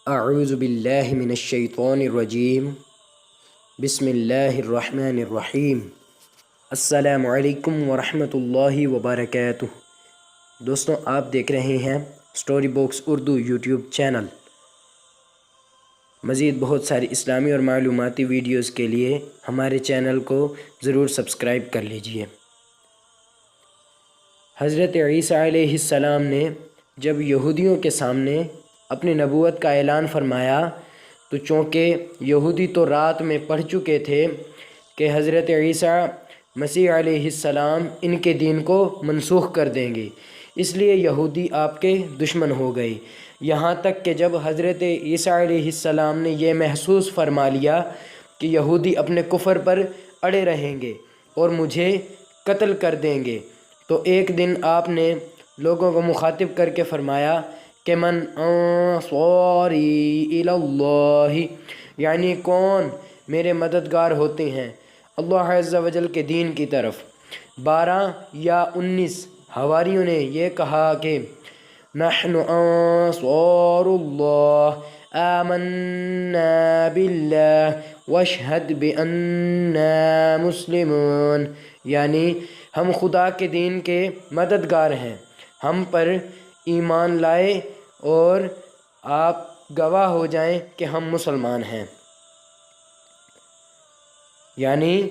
اعوذ باللہ من الشیطان الرجیم بسم اللہ الرحمن الرحیم السلام علیکم ورحمۃ اللہ وبرکاتہ۔ دوستوں، آپ دیکھ رہے ہیں story box Urdu YouTube channel. مزید بہت ساری اسلامی اور معلوماتی ویڈیوز کے لیے ہمارے چینل کو ضرور سبسکرائب کر لیجئے۔ حضرت عیسیٰ علیہ السلام نے جب یہودیوں کے سامنے اپنی نبوت کا اعلان فرمایا تو چونکہ یہودی تو رات میں پڑھ چکے تھے کہ حضرت عیسیٰ مسیح علیہ السلام ان کے دین کو منسوخ کر دیں گے، اس لیے یہودی آپ کے دشمن ہو گئے، یہاں تک کہ جب حضرت عیسیٰ علیہ السلام نے یہ محسوس فرما لیا کہ یہودی اپنے کفر پر اڑے رہیں گے اور مجھے قتل کر دیں گے، تو ایک دن آپ نے لوگوں کو مخاطب کر کے فرمایا کہ من انصاری الی اللہ، یعنی کون میرے مددگار ہوتے ہیں اللہ عز و جل کے دین کی طرف۔ 12 یا 19 حواریوں نے یہ کہا کہ نحن انصار اللہ آمنا باللہ واشہد بأننا مسلمون، یعنی ہم خدا کے دین کے مددگار ہیں، ہم پر ایمان لائے اور آپ گواہ ہو جائیں کہ ہم مسلمان ہیں، یعنی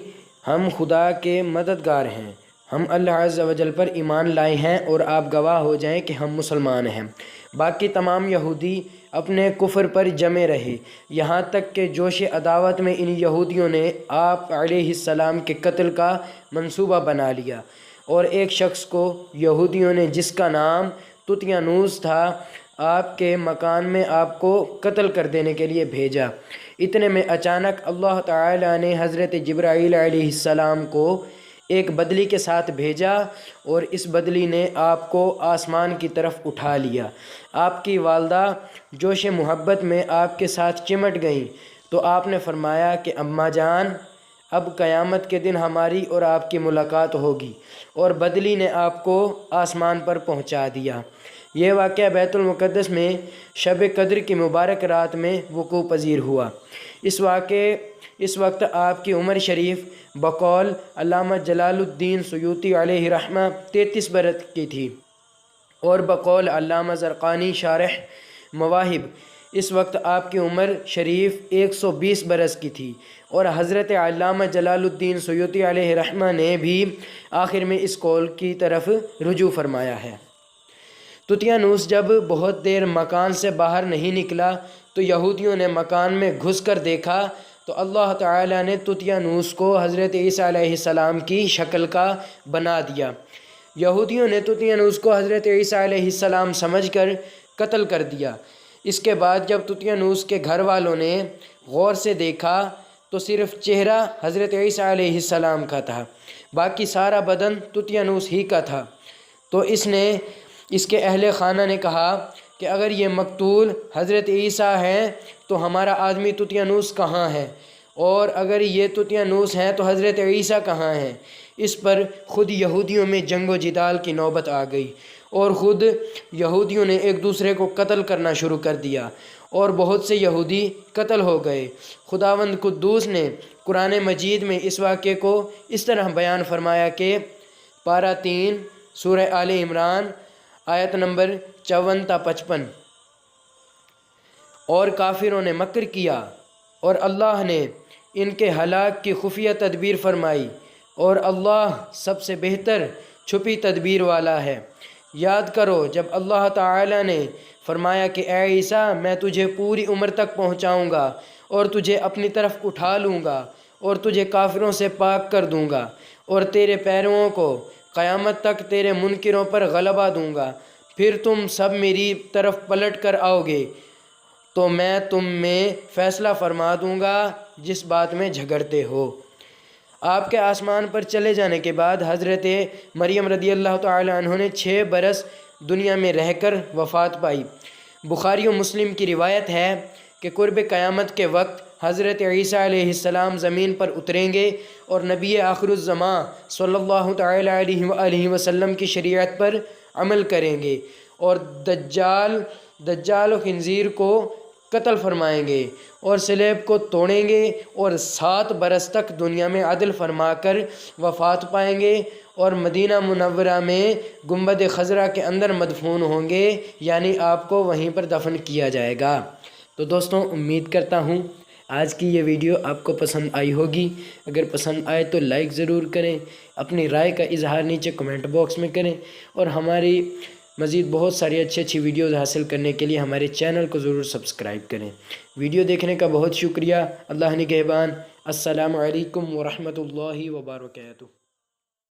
ہم خدا کے مددگار ہیں، ہم اللہ عز و جل پر ایمان لائے ہیں اور آپ گواہ ہو جائیں کہ ہم مسلمان ہیں۔ باقی تمام یہودی اپنے کفر پر جمے رہے، یہاں تک کہ جوش عداوت میں ان یہودیوں نے آپ علیہ السلام کے قتل کا منصوبہ بنا لیا، اور ایک شخص کو یہودیوں نے جس کا نام ططیانوس تھا آپ کے مکان میں آپ کو قتل کر دینے کے لیے بھیجا۔ اتنے میں اچانک اللہ تعالی نے حضرت جبرائیل علیہ السلام کو ایک بدلی کے ساتھ بھیجا، اور اس بدلی نے آپ کو آسمان کی طرف اٹھا لیا۔ آپ کی والدہ جوش محبت میں آپ کے ساتھ چمٹ گئیں تو آپ نے فرمایا کہ اماں جان، اب قیامت کے دن ہماری اور آپ کی ملاقات ہوگی، اور بدلی نے آپ کو آسمان پر پہنچا دیا۔ یہ واقعہ بیت المقدس میں شب قدر کی مبارک رات میں وقوع پذیر ہوا۔ اس وقت آپ کی عمر شریف بقول علامہ جلال الدین سیوطی علیہ رحمہ 33 برس کی تھی، اور بقول علامہ زرقانی شارح مواہب اس وقت آپ کی عمر شریف 120 برس کی تھی، اور حضرت علامہ جلال الدین سیوطی علیہ رحمہ نے بھی آخر میں اس قول کی طرف رجوع فرمایا ہے۔ ططیانوس جب بہت دیر مکان سے باہر نہیں نکلا تو یہودیوں نے مکان میں گھس کر دیکھا تو اللہ تعالی نے ططیانوس کو حضرت عیسیٰ علیہ السلام کی شکل کا بنا دیا۔ یہودیوں نے ططیانوس کو حضرت عیسیٰ علیہ السلام سمجھ کر قتل کر دیا۔ اس کے بعد جب ططیانوس کے گھر والوں نے غور سے دیکھا تو صرف چہرہ حضرت عیسیٰ علیہ السلام کا تھا، باقی سارا بدن ططیانوس ہی کا تھا۔ تو اس کے اہل خانہ نے کہا کہ اگر یہ مقتول حضرت عیسیٰ ہیں تو ہمارا آدمی ططیانوس کہاں ہے، اور اگر یہ ططیانوس ہیں تو حضرت عیسیٰ کہاں ہیں؟ اس پر خود یہودیوں میں جنگ و جدال کی نوبت آ گئی، اور خود یہودیوں نے ایک دوسرے کو قتل کرنا شروع کر دیا، اور بہت سے یہودی قتل ہو گئے۔ خداوند قدوس نے قرآن مجید میں اس واقعے کو اس طرح بیان فرمایا کہ پارہ 3 سورہ آل عمران آیت نمبر 54 تا 55، اور کافروں نے مکر کیا اور اللہ نے ان کے ہلاک کی خفیہ تدبیر فرمائی، اور اللہ سب سے بہتر چھپی تدبیر والا ہے۔ یاد کرو جب اللہ تعالی نے فرمایا کہ اے عیسیٰ، میں تجھے پوری عمر تک پہنچاؤں گا اور تجھے اپنی طرف اٹھا لوں گا اور تجھے کافروں سے پاک کر دوں گا، اور تیرے پیرووں کو قیامت تک تیرے منکروں پر غلبہ دوں گا، پھر تم سب میری طرف پلٹ کر آؤ گے تو میں تم میں فیصلہ فرما دوں گا جس بات میں جھگڑتے ہو۔ آپ کے آسمان پر چلے جانے کے بعد حضرت مریم رضی اللہ تعالی عنہ نے 6 برس دنیا میں رہ کر وفات پائی۔ بخاری و مسلم کی روایت ہے کہ قرب قیامت کے وقت حضرت عیسیٰ علیہ السلام زمین پر اتریں گے اور نبی آخر الزماں صلی اللہ تعالی علیہ وآلہ وسلم کی شریعت پر عمل کریں گے، اور دجال و خنزیر کو قتل فرمائیں گے اور صلیب کو توڑیں گے اور 7 برس تک دنیا میں عدل فرما کر وفات پائیں گے اور مدینہ منورہ میں گنبد خضرا کے اندر مدفون ہوں گے، یعنی آپ کو وہیں پر دفن کیا جائے گا۔ تو دوستوں، امید کرتا ہوں آج کی یہ ویڈیو آپ کو پسند آئی ہوگی۔ اگر پسند آئے تو لائک ضرور کریں، اپنی رائے کا اظہار نیچے کمنٹ باکس میں کریں، اور ہماری مزید بہت ساری اچھی ویڈیوز حاصل کرنے کے لیے ہمارے چینل کو ضرور سبسکرائب کریں۔ ویڈیو دیکھنے کا بہت شکریہ۔ اللہ نگہبان۔ السلام علیکم ورحمۃ اللہ وبرکاتہ۔